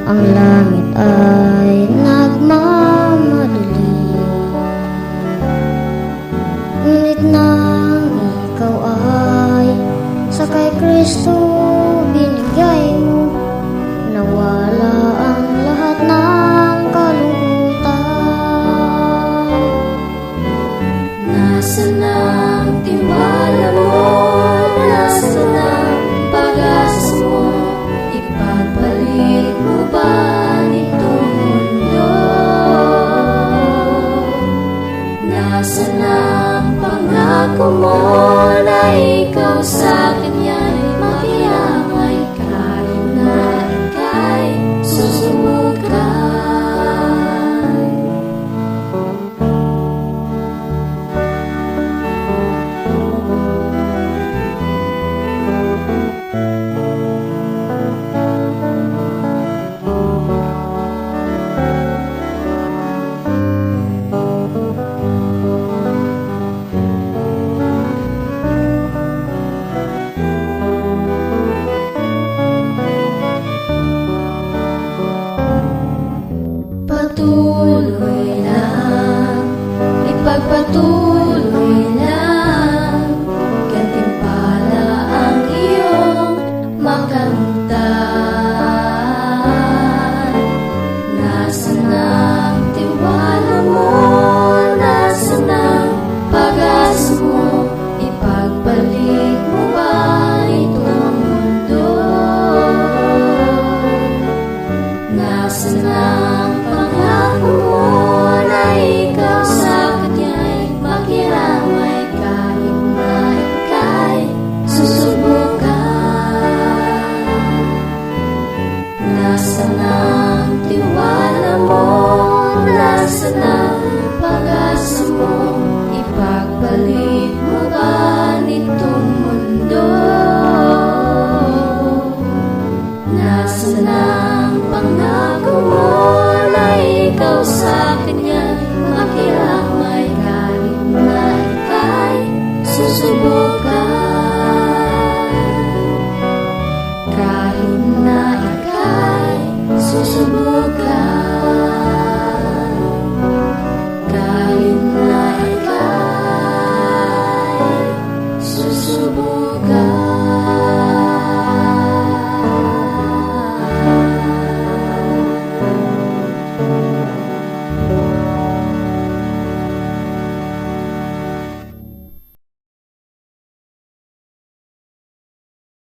ang langit ay nagmamadali. Ngunit nang ikaw ay sa kay Kristo binigay mo, nawala ang lahat ng kalungkutan. Nasaan ang tiwala mo? Nasaan ang pag-asa mo? Ipagpalit mo ba nitong mundo? Nasaan ang pangako mo na ikaw sa Kanya'y makiramay kahit na ika'y susubukan? Patuloy lang, ipagpatuloy lang, gantimpala ang iyong makamtan. Nasaan ang tiwala mo? Nasaan ang pag-asa mo? Ipagpalit mo ba itong mundo? Nasaan ang pangako mo na ikaw sa Kanya'y makiramay kahit na ika'y susubukan? Nasaan ang tiwala mo? Nasaan ang pag-asa mo? Ipagpalit mo ba nitong mundo? Nasaan ang pangako mo na ikaw sa Kanya'y makiramay kahit na ika'y susubukan? Kahit na ika'y susubukan.